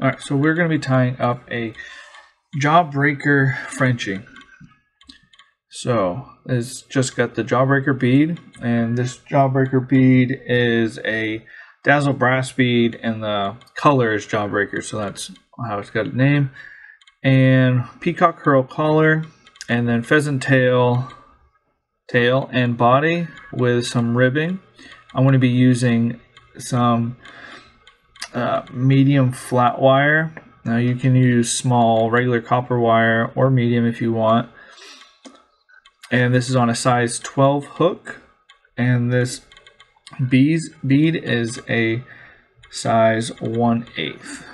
Alright, so we're going to be tying up a Jawbreaker Frenchie. So it's just got the Jawbreaker bead, and this Jawbreaker bead is a Dazzle brass bead, and the color is Jawbreaker, so that's how it's got a name. And peacock curl collar, and then pheasant tail and body with some ribbing. I'm going to be using some medium flat wire. Now you can use small regular copper wire or medium if you want. And this is on a size 12 hook, and this bead is a size 1/8.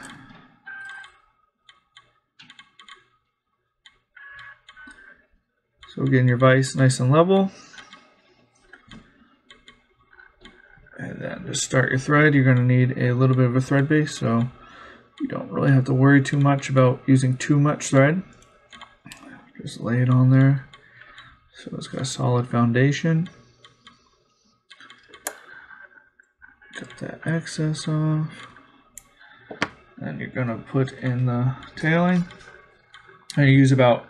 So getting your vise nice and level, and then to start your thread, you're going to need a little bit of a thread base, so you don't really have to worry too much about using too much thread. Just lay it on there so it's got a solid foundation. Cut that excess off. And you're going to put in the tailing. And you use about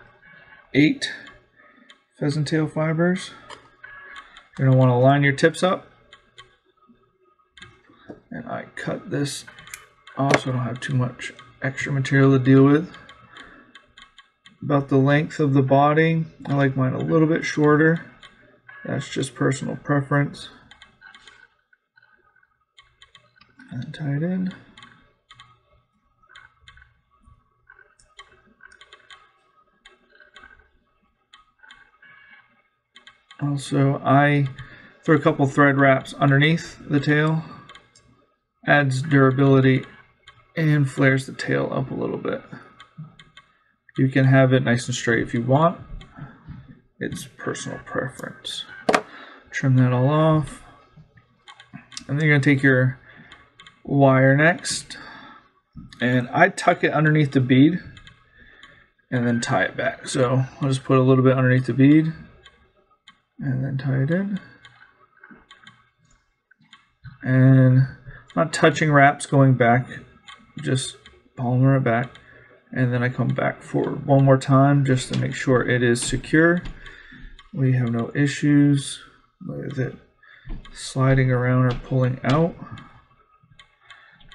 8 pheasant tail fibers. You're going to want to line your tips up. And I cut this off so I don't have too much extra material to deal with. About the length of the body, I like mine a little bit shorter. That's just personal preference. And tie it in. Also, I throw a couple thread wraps underneath the tail. Adds durability and flares the tail up a little bit. You can have it nice and straight if you want. It's personal preference. Trim that all off. And then you're going to take your wire next. And I tuck it underneath the bead and then tie it back. So I'll just put a little bit underneath the bead and then tie it in. And not touching wraps going back, just palmer it back. And then I come back forward one more time just to make sure it is secure. We have no issues with it sliding around or pulling out.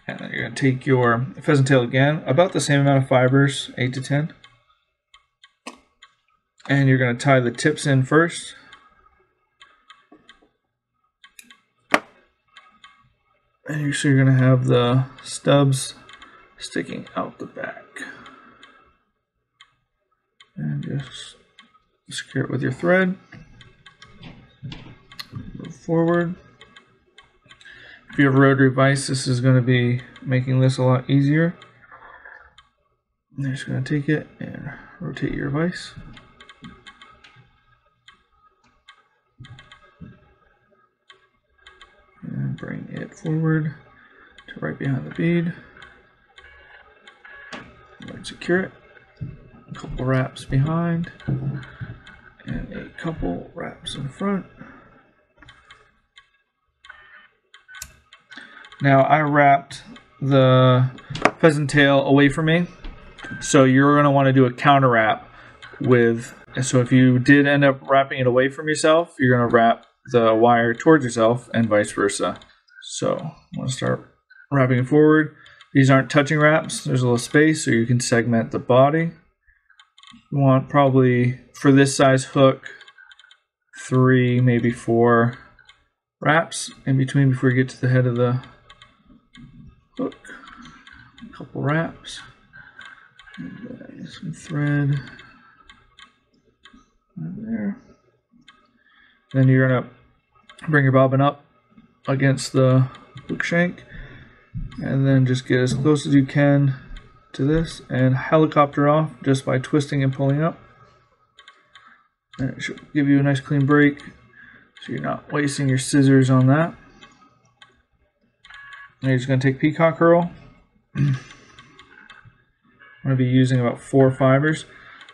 And then you're going to take your pheasant tail again, about the same amount of fibers, 8 to 10. And you're going to tie the tips in first. And so you're going to have the stubs sticking out the back. And just secure it with your thread. Move forward. If you have a rotary vise, this is going to be making this a lot easier. And you're just going to take it and rotate your vise. And bring it forward to right behind the bead. And secure it. A couple wraps behind and a couple wraps in front. Now I wrapped the pheasant tail away from me, so you're going to want to do a counter wrap with, so if you did end up wrapping it away from yourself, you're going to wrap the wire towards yourself and vice versa. So I'm going to start wrapping it forward. These aren't touching wraps, there's a little space so you can segment the body. You want probably, for this size hook, 3, maybe 4 wraps in between before you get to the head of the hook. A couple wraps. And then some thread right there. Then you're going to bring your bobbin up against the hook shank and then just get as close as you can to this and helicopter off just by twisting and pulling up. And it should give you a nice clean break so you're not wasting your scissors on that. And you're just going to take peacock curl. I'm going to be using about 4 fibers.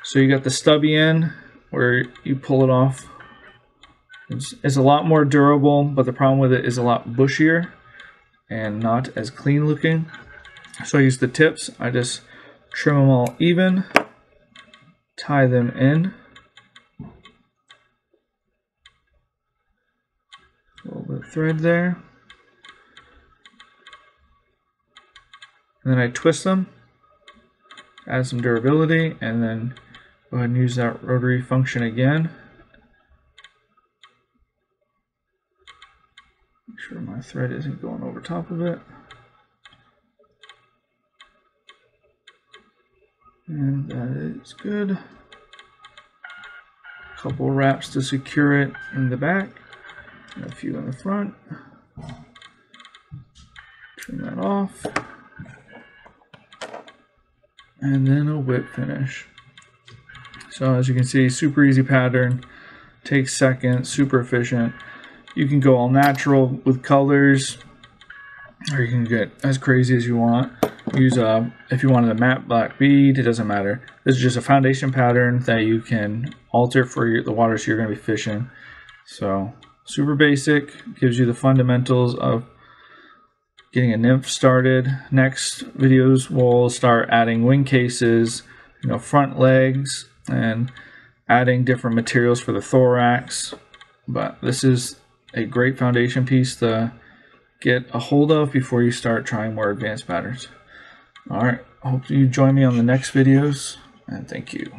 So you got the stubby end where you pull it off. It's a lot more durable, but the problem with it is a lot bushier and not as clean looking. So I use the tips. I just trim them all even, tie them in. A little bit of thread there. And then I twist them, add some durability, and then go ahead and use that rotary function again. Make sure my thread isn't going over top of it. And that is good. A couple wraps to secure it in the back, and a few in the front. Trim that off. And then a whip finish. So as you can see, super easy pattern, takes seconds, super efficient. You can go all natural with colors, or you can get as crazy as you want. Use if you wanted a matte black bead, it doesn't matter. This is just a foundation pattern that you can alter for the waters you're going to be fishing. So super basic, gives you the fundamentals of getting a nymph started. Next videos we'll start adding wing cases, front legs, and adding different materials for the thorax. But this is a great foundation piece to get a hold of before you start trying more advanced patterns. Alright, hope you join me on the next videos, and thank you.